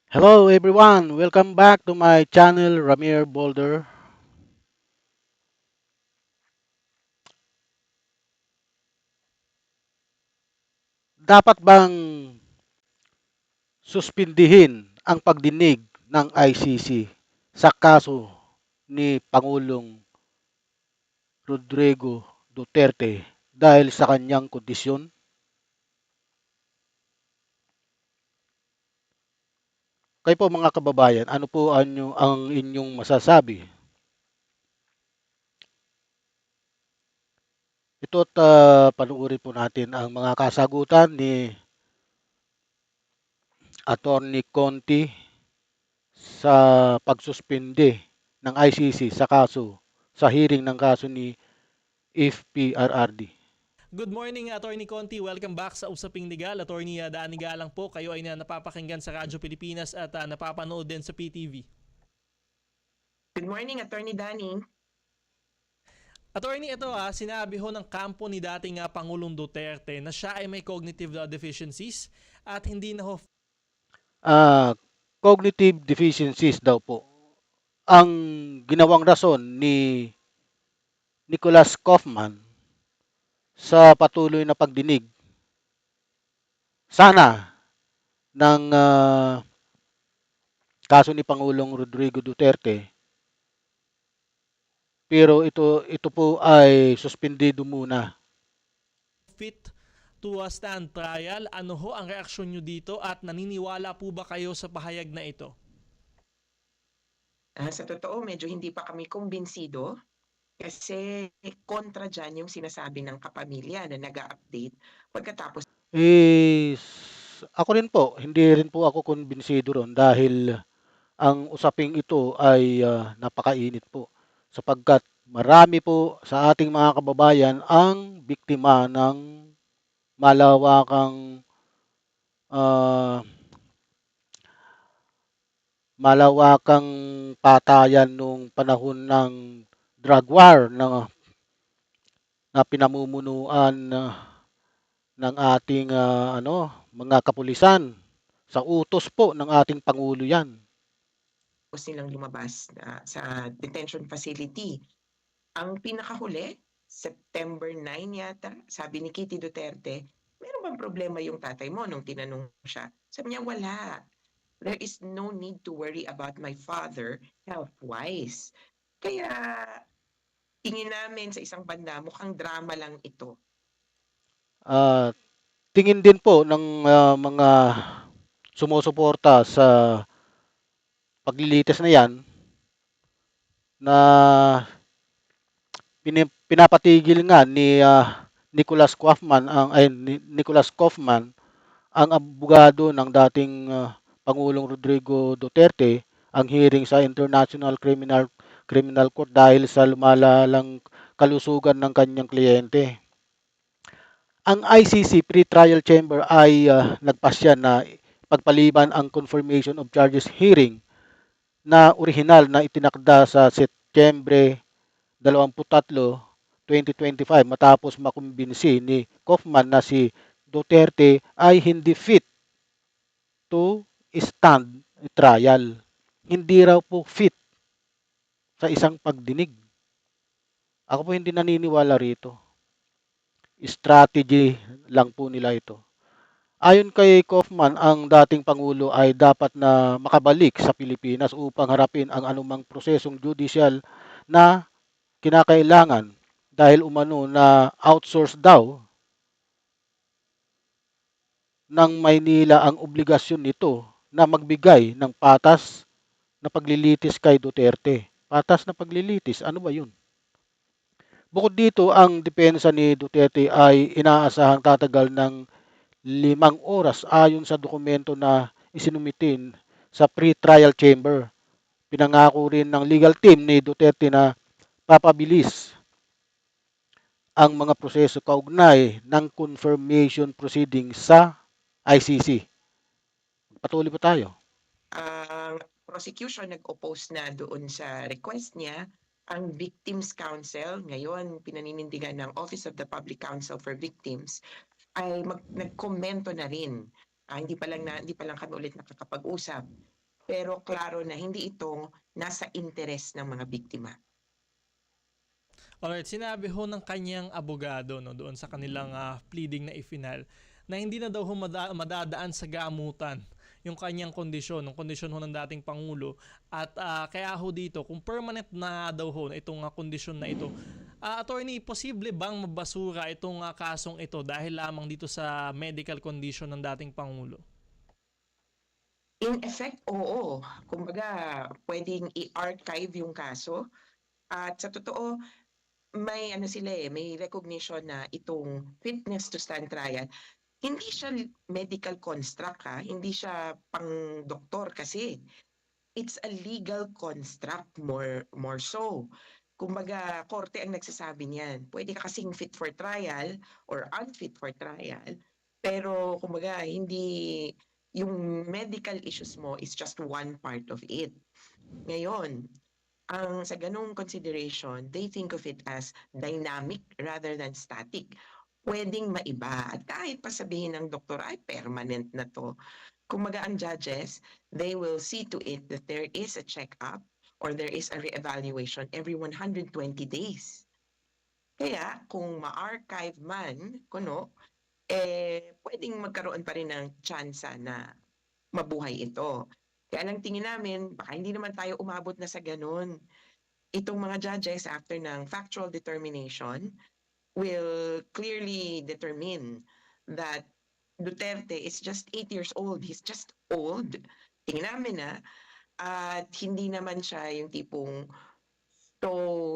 Hello everyone, welcome back to my channel Ramir Boulder. Dapat bang suspindihin ang pagdinig ng ICC sa kaso ni Pangulong Rodrigo Duterte dahil sa kanyang kondisyon? Kayo po mga kababayan, ano po ang inyong masasabi? Ito't panuorin po natin ang mga kasagutan ni Attorney Conti sa pagsuspindi ng ICC sa kaso sa hearing ng kaso ni FPRRD. Good morning, Attorney Conti. Welcome back sa Usaping Legal. Attorney Dani Galang po. Kayo ay napapakinggan sa Radyo Pilipinas at napapanood din sa PTV. Good morning, Attorney Danny. Attorney, ito sinabi ho ng kampo ni dating Pangulong Duterte na siya ay may cognitive deficiencies at hindi na ho Ah, Cognitive deficiencies daw po ang ginawang rason ni Nicholas Kaufman sa patuloy na pagdinig sana ng kaso ni Pangulong Rodrigo Duterte, pero ito po ay suspendido muna. fit to stand trial. Ano ho ang reaksyon nyo dito at naniniwala po ba kayo sa pahayag na ito? Sa totoo, medyo hindi pa kami kumbinsido kasi kontra dyan yung sinasabi ng kapamilya na nag-update pagkatapos Ako rin po, hindi rin po ako kumbinsido ron dahil ang usaping ito ay napakainit po sapagkat marami po sa ating mga kababayan ang biktima ng malawakang ah, malawakang patayan nung panahon ng drug war na pinamumunuan ng ating mga kapulisan. Sa utos po ng ating pangulo 'yan. nilang lumabas sa detention facility. Ang pinakahuli, September 9 yata, sabi ni Kitty Duterte, meron bang problema yung tatay mo nung tinanong siya? Sabi niya, wala. There is no need to worry about my father health-wise. Kaya tingin namin sa isang banda, mukhang drama lang ito. Ah, Tingin din po ng mga sumusuporta sa paglilitis na 'yan na pinapatigil nga ni Nicholas Kaufman ang abogado ng dating Pangulong Rodrigo Duterte ang hearing sa International Criminal Court dahil sa lumalalang kalusugan ng kanyang kliyente. Ang ICC Pre-Trial Chamber ay nagpasya na pagpaliban ang confirmation of charges hearing na orihinal na itinakda sa Setyembre 23, 2025 matapos makumbinsi ni Kaufman na si Duterte ay hindi fit to stand trial. Hindi raw po fit sa isang pagdinig. Ako po hindi naniniwala rito. Strategy lang po nila ito. Ayon kay Kaufman, ang dating Pangulo ay dapat na makabalik sa Pilipinas upang harapin ang anumang prosesong judicial na kinakailangan dahil umano na outsource daw ng Maynila ang obligasyon nito na magbigay ng patas na paglilitis kay Duterte. Patas na paglilitis, ano ba yun? Bukod dito, ang depensa ni Duterte ay inaasahang tatagal ng 5 oras ayon sa dokumento na isinumitin sa pre-trial chamber. Pinangako rin ng legal team ni Duterte na papabilis ang mga proseso kaugnay ng confirmation proceedings sa ICC. Patuloy pa tayo. Ang prosecution nag-oppose na doon sa request niya. Ang Victims Council, ngayon pinaninindigan ng Office of the Public Counsel for Victims, ay nagkomento na rin. Hindi pa lang kami ulit nakakapag-usap. pero klaro na hindi ito nasa interes ng mga biktima. Alright, sinabi ho ng kanyang abogado no, doon sa kanilang pleading na ifinal na hindi na daw ho madadaan sa gamutan yung kanyang kondisyon, yung kondisyon ho ng dating Pangulo. At kaya ho dito, kung permanent na daw ho itong kondisyon na ito, attorney, posible bang mabasura itong kasong ito dahil lamang dito sa medical condition ng dating Pangulo? In effect, oo. Kumbaga, pwedeng i-archive yung kaso. At sa totoo, may may recognition na itong fitness to stand trial, hindi siya medical construct hindi siya pang doktor kasi. It's a legal construct more so. Kumbaga, korte ang nagsasabi niyan. Pwede ka kasing fit for trial or unfit for trial, pero kumbaga hindi yung medical issues mo is just one part of it. Ngayon, sa ganung consideration, they think of it as dynamic rather than static. Pwedeng maiba. At kahit pa sabihin ng doktor, ay permanent na to. Kumbaga ang judges, they will see to it that there is a check-up or there is a re-evaluation every 120 days. Kaya kung ma-archive man, pwedeng magkaroon pa rin ng tsansa na mabuhay ito. Kaya lang tingin namin, baka hindi naman tayo umabot na sa ganun. Itong mga judges, after ng factual determination, will clearly determine that Duterte is just 8 years old. He's just old. Tingin namin at hindi naman siya yung tipong so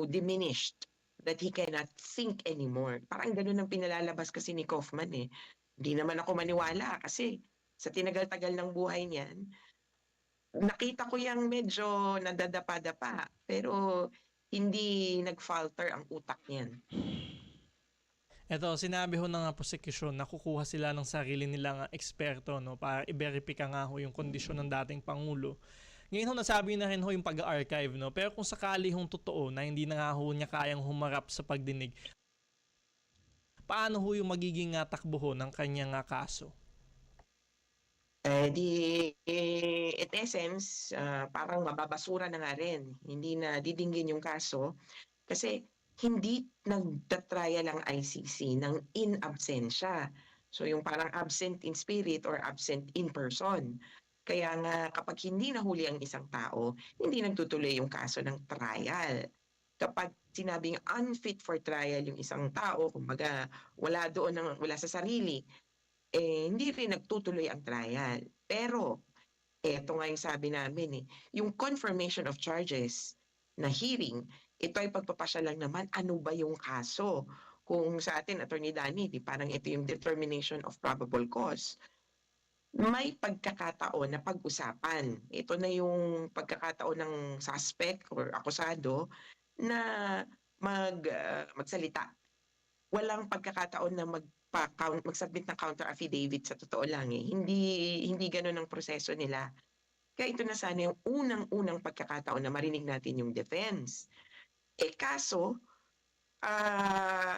diminished that he cannot think anymore. Parang ganun ang pinalalabas kasi ni Kaufman eh. Hindi naman ako maniwala kasi sa tinagal-tagal ng buhay niyan, nakita ko yung medyo nadadapa-dapa, pero hindi nag-falter ang utak niyan. Ito, sinabi ho ng prosecution na kukuha sila ng sarili nilang eksperto no, para i-verify nga ho yung kondisyon ng dating Pangulo. Ngayon ho, nasabi na rin ho yung pag-archive. No? Pero kung sakali hong totoo na hindi na nga ho niya kayang humarap sa pagdinig, paano ho yung magiging takbo ho ng kanyang kaso? In essence, parang mababasura na nga rin. Hindi na didinggin yung kaso kasi hindi nagtatrial ang ICC ng in absentia. So yung parang absent in spirit or absent in person. Kaya nga kapag hindi nahuli ang isang tao, hindi nagtutuloy yung kaso ng trial. Kapag sinabing unfit for trial yung isang tao, kumbaga wala sa sarili, hindi rin nagtutuloy ang trial. Pero, eto nga yung sabi namin yung confirmation of charges na hearing, ito ay pagpapasya lang naman, ano ba yung kaso? Kung sa atin, Attorney Danny, parang ito yung determination of probable cause. May pagkakataon na pag-usapan. Ito na yung pagkakataon ng suspect or akusado na magsalita. Walang pagkakataon na mag-submit ng counter affidavit sa totoo lang Hindi ganoon ang proseso nila. Kaya ito na sana yung unang-unang pagkakataon na marinig natin yung defense. Kaso,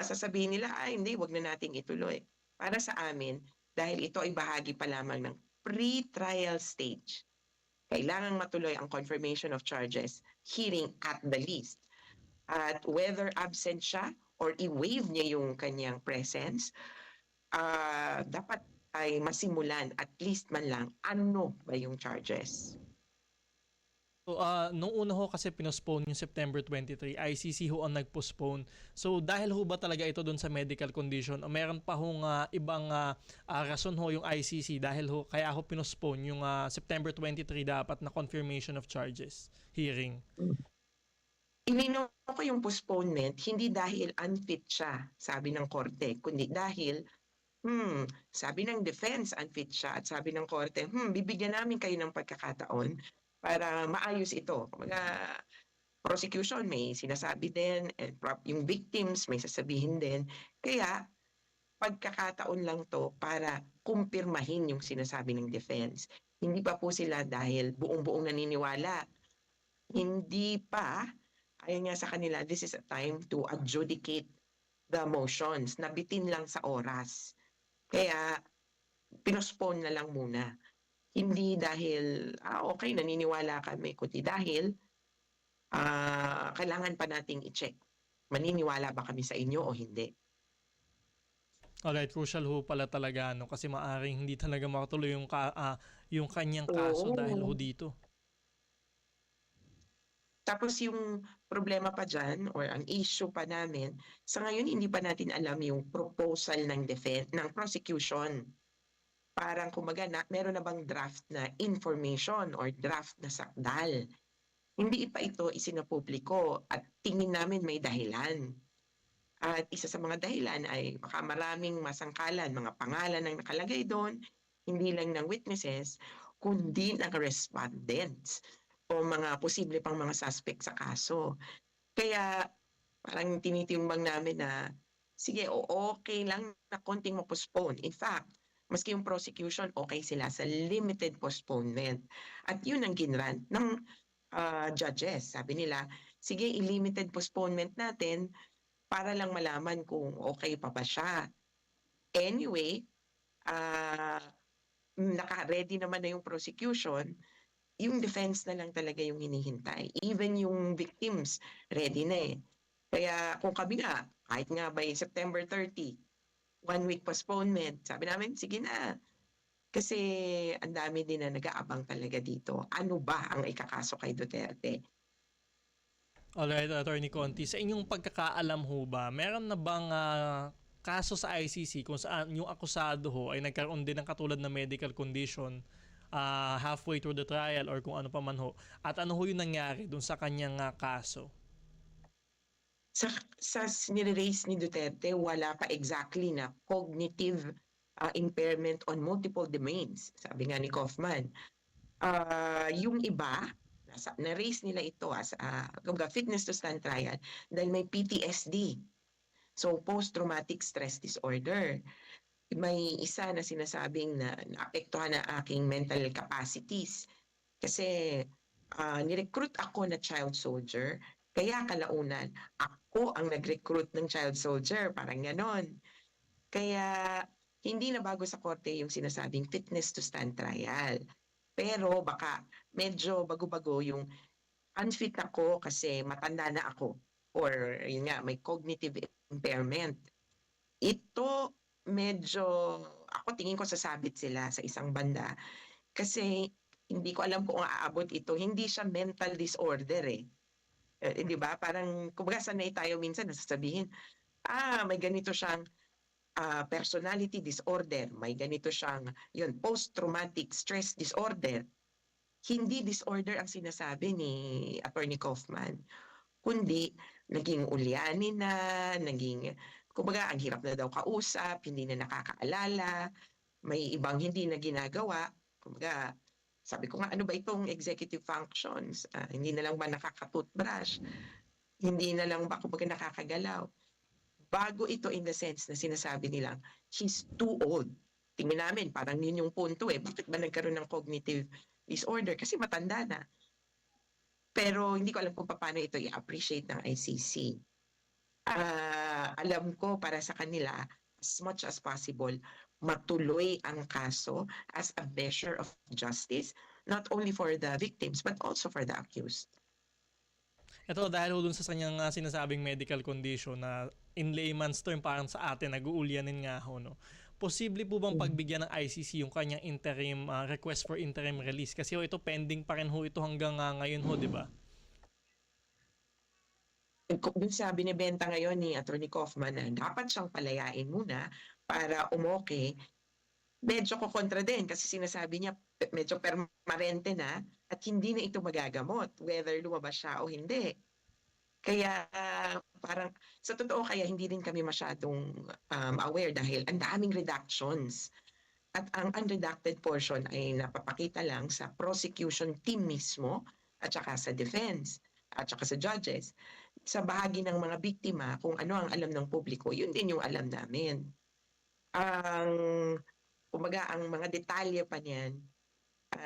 sasabihin nila, hindi, wag na nating ituloy. Para sa amin, dahil ito ay bahagi pa lamang ng pre-trial stage, kailangang matuloy ang confirmation of charges, hearing at the least. At whether absent siya or i-waive niya yung kanyang presence, dapat ay masimulan at least man lang ano ba yung charges. So, nung una ho kasi pinospone yung September 23, ICC ho ang nag-postpone. So, dahil ho ba talaga ito doon sa medical condition o meron pa hong ibang rason ho yung ICC dahil ho, kaya ho pinospone yung September 23 dapat na confirmation of charges hearing? Inino ko yung postponement, hindi dahil unfit siya, sabi ng korte, kundi dahil sabi ng defense unfit siya at sabi ng korte, bibigyan namin kayo ng pagkakataon para maayos ito. Mga prosecution may sinasabi din, and yung victims may sasabihin din. Kaya pagkakataon lang to para kumpirmahin yung sinasabi ng defense. Hindi pa po sila dahil buong-buong naniniwala. Hindi pa, ayon nga sa kanila, this is a time to adjudicate the motions. Nabitin lang sa oras. Kaya pinospone na lang muna. Hindi dahil, okay, naniniwala kami, kundi dahil kailangan pa nating i-check. Maniniwala ba kami sa inyo o hindi? Alright, crucial ho pala talaga no kasi maaring hindi talaga makatuloy yung kanyang kaso dahil ho Oo. dito. Tapos yung problema pa diyan or ang issue pa namin, sa ngayon hindi pa natin alam yung proposal ng prosecution. Parang kumbaga meron na bang draft na information or draft na sakdal. Hindi pa ito isinapubliko at tingin namin may dahilan. At isa sa mga dahilan ay baka maraming masangkalan, mga pangalan ang nakalagay doon, hindi lang ng witnesses, kundi ng respondents o mga posible pang mga suspect sa kaso. Kaya parang tinitimbang namin na sige, okay lang na konting ma-postpone. In fact, maski yung prosecution, okay sila sa limited postponement. At yun ang ginrant ng judges. Sabi nila, sige, i-limited postponement natin para lang malaman kung okay pa ba siya. Anyway, ah, naka-ready naman na yung prosecution, yung defense na lang talaga yung hinihintay. Even yung victims, ready na eh. Kaya kung kami nga, kahit nga by September 30, 1 week postponement, sabi namin, sige na. Kasi ang dami din na nag-aabang talaga dito. Ano ba ang ikakaso kay Duterte? Alright, Attorney Conti, sa inyong pagkakaalam ho ba, meron na bang kaso sa ICC kung saan yung akusado ho ay nagkaroon din ng katulad na medical condition halfway through the trial or kung ano pa man ho? At ano ho yung nangyari dun sa kanyang kaso? Sa nire-raise ni Duterte, wala pa exactly na cognitive impairment on multiple domains, sabi nga ni Kaufman. Yung iba, na-raise nila ito as fitness to stand trial dahil may PTSD. So, post-traumatic stress disorder. May isa na sinasabing na naapektuhan na aking mental capacities. Kasi nirecruit ako na child soldier, kaya kalaunan, ako ang nag-recruit ng child soldier, parang ganon. Kaya hindi na bago sa korte yung sinasabing fitness to stand trial. Pero baka medyo bago-bago yung unfit ako kasi matanda na ako or yun nga, may cognitive impairment. Ito medyo, ako tingin ko sasabit sila sa isang banda kasi hindi ko alam kung aabot ito. Hindi siya mental disorder eh. Di ba? Parang, kumbaga sanay tayo minsan nasasabihin, may ganito siyang personality disorder, may ganito siyang, yun, post-traumatic stress disorder. Hindi disorder ang sinasabi ni Attorney Kaufman, kundi naging ulyanin na, kumbaga, ang hirap na daw kausap, hindi na nakakaalala, may ibang hindi na ginagawa. Kumbaga, sabi ko nga, ano ba itong executive functions? Hindi na lang ba nakaka-toothbrush? Hindi na lang ba kumbaga nakakagalaw? Bago ito in the sense na sinasabi nilang, he's too old. Tingnan namin, parang yun yung punto eh. Bakit ba nagkaroon ng cognitive disorder? Kasi matanda na. Pero hindi ko alam kung paano ito i-appreciate ng ICC. Alam ko para sa kanila, as much as possible, matuloy ang kaso as a measure of justice, not only for the victims, but also for the accused. Ito dahil ho dun sa kanyang sinasabing medical condition na in layman's term parang sa atin nag-uulyanin nga ho no. Posible po bang pagbigyan ng ICC yung kanyang interim request for interim release kasi ho ito pending pa rin ho ito hanggang ngayon ho, di ba? Dun sa binibenta ngayon ni Attorney Kaufman na dapat siyang palayain muna para umoke, medyo kukontra din kasi sinasabi niya medyo permanente na at hindi na ito magagamot whether lumabas siya o hindi. Kaya parang sa totoo kaya hindi din kami masyadong aware dahil ang daming redactions. At ang unredacted portion ay napapakita lang sa prosecution team mismo at saka sa defense at saka sa judges. Sa bahagi ng mga biktima, kung ano ang alam ng publiko, yun din yung alam namin. Ang, kumbaga, ang mga detalye pa niyan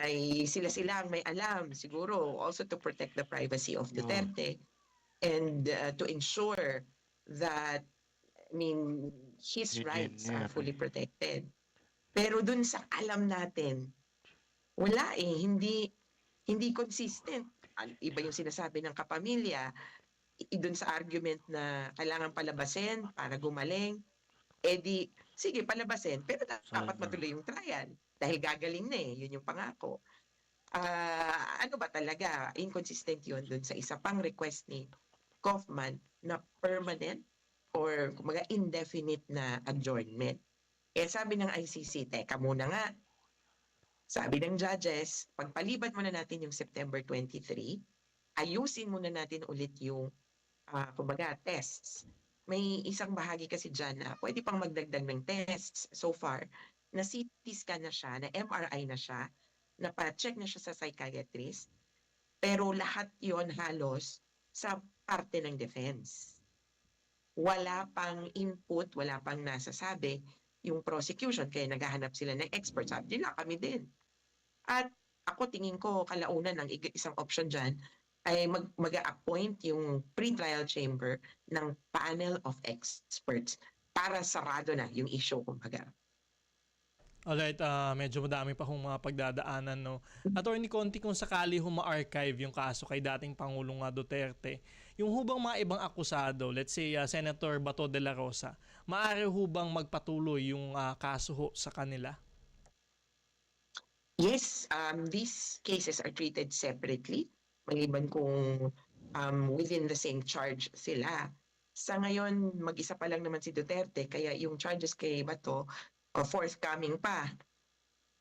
ay sila-sila ang may alam, siguro, also to protect the privacy of Duterte and to ensure that, I mean, his rights are fully protected. Pero dun sa alam natin, Wala eh, hindi consistent. Iba yung sinasabi ng kapamilya, dun sa argument na kailangan palabasin para gumaling, eh di, sige palabasin, pero dapat Sayang na. matuloy yung trial. Dahil gagaling na eh, yun yung pangako. Ano ba talaga, inconsistent yun dun sa isa pang request ni Kaufman na permanent or kumbaga indefinite na adjournment. Eh sabi ng ICC, teka muna nga, sabi ng judges, pagpaliban muna natin yung September 23, ayusin muna natin ulit yung kumbaga tests. May isang bahagi kasi dyan na pwede pang magdagdag ng tests so far na CT scan na siya, na MRI na siya, na pa-check na siya sa psychiatrist, pero lahat yon halos sa parte ng defense. Wala pang input, wala pang nasasabi yung prosecution, kaya naghahanap sila ng experts. Sabi nila, kami din. At ako tingin ko kalaunan ng isang option dyan ay mag-a-appoint yung pre-trial chamber ng panel of experts para sarado na yung issue kumbaga. Alright, medyo madami pa hong mga pagdadaanan, no? Attorney Conti, kung sakali ma-archive yung kaso kay dating Pangulong Duterte, yung hubang mga ibang akusado, let's say Senator Bato de la Rosa, maaari hubang magpatuloy yung kaso ho sa kanila? Yes, these cases are treated separately, maliban kung within the same charge sila. Sa ngayon, mag-isa pa lang naman si Duterte, kaya yung charges kay Bato, forthcoming pa.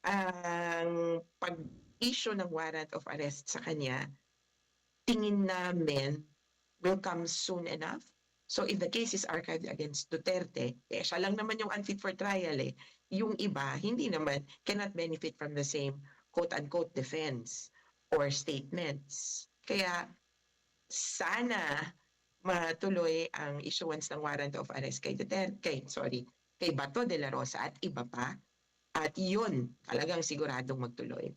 Ang pag-issue ng warrant of arrest sa kanya, tingin namin will come soon enough. So if the case is archived against Duterte, eh siya lang naman yung unfit for trial eh. Yung iba, hindi naman, cannot benefit from the same quote-unquote defense or statements. Kaya sana matuloy ang issuance ng warrant of arrest kay Duterte, kay Bato de la Rosa at iba pa. At yun, talagang siguradong magtuloy.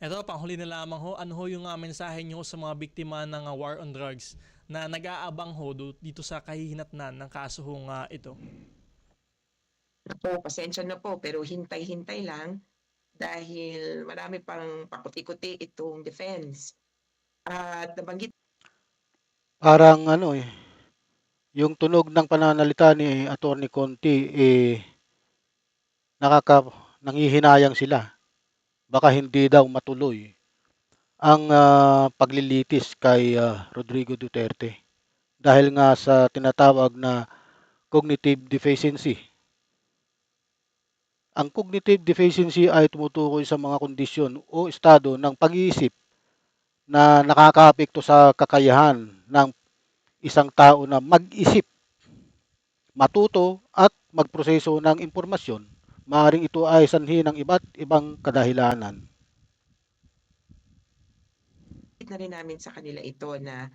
Ito, panghuli na lamang ho, ano ho yung mensahe nyo sa mga biktima ng war on drugs na nag-aabang ho dito sa kahihinatnan ng kaso hong ito? Naku, pasensya na po, pero hintay-hintay lang dahil marami pang pakuti-kuti itong defense. At nabanggit Parang ano eh, yung tunog ng pananalita ni Attorney Conti eh nakaka nanghihinayang sila. Baka hindi daw matuloy ang paglilitis kay Rodrigo Duterte dahil nga sa tinatawag na cognitive deficiency. Ang cognitive deficiency ay tumutukoy sa mga kondisyon o estado ng pag-iisip na nakakaapekto sa kakayahan ng isang tao na mag-isip, matuto at magproseso ng impormasyon. Maaaring ito ay sanhi ng iba't ibang kadahilanan. na rin namin sa kanila ito na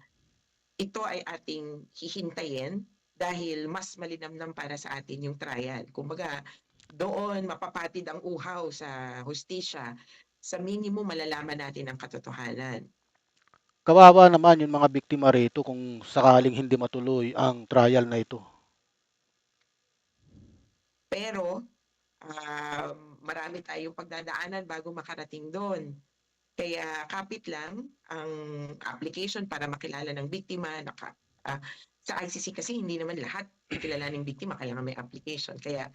ito ay ating hihintayin dahil mas malinamnam para sa atin yung trial. Kumbaga, doon mapapatid ang uhaw sa hustisya. Sa minimum, malalaman natin ang katotohanan. Kawawa naman yung mga biktima rito kung sakaling hindi matuloy ang trial na ito. Pero, marami tayong pagdadaanan bago makarating doon. Kaya kapit lang ang application para makilala ng biktima. Sa ICC kasi hindi naman lahat kikilalaning biktima, kaya nga may application. Kaya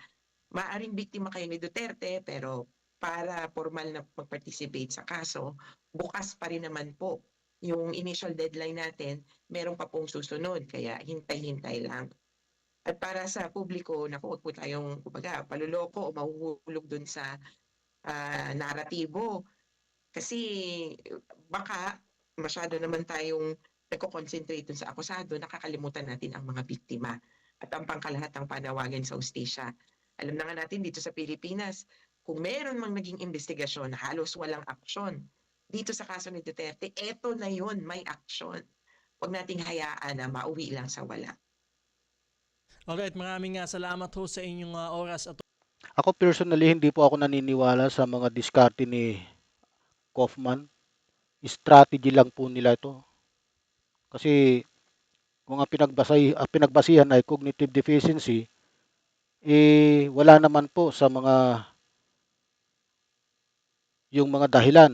maaring biktima kayo ni Duterte, pero para formal na mag-participate sa kaso, bukas pa rin naman po yung initial deadline natin, meron pa pong susunod. Kaya hintay-hintay lang. At para sa publiko, naku, wag po tayong kumbaga, paluloko o mahuhulog dun sa naratibo. Kasi baka masyado naman tayong nagko-concentrate dun sa akusado, nakakalimutan natin ang mga biktima at ang pangkalahatang panawagan sa hustisya. Alam na nga natin dito sa Pilipinas, kung meron mang naging investigasyon, halos walang aksyon. Dito sa kaso ni Duterte, eto na yun, may aksyon. Huwag nating hayaan na mauwi lang sa wala. Alright, maraming salamat ho sa inyong oras at Ako personally, hindi po ako naniniwala sa mga diskarte ni Kaufman. Strategy lang po nila ito. Kasi kung ang pinagbasihan ay cognitive deficiency, eh wala naman po sa mga yung mga dahilan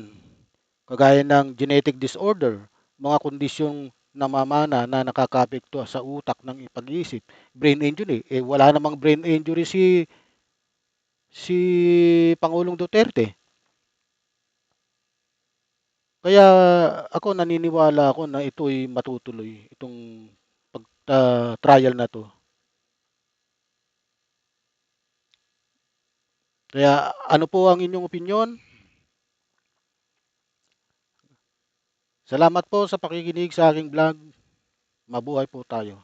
kagaya ng genetic disorder, mga kondisyong namamana na nakakaapekto sa utak ng pag-iisip, brain injury. Eh, wala namang brain injury si Pangulong Duterte. Kaya ako naniniwala ako na ito'y matutuloy, itong trial na 'to. Kaya ano po ang inyong opinyon? Salamat po sa pakikinig sa aking vlog. Mabuhay po tayo.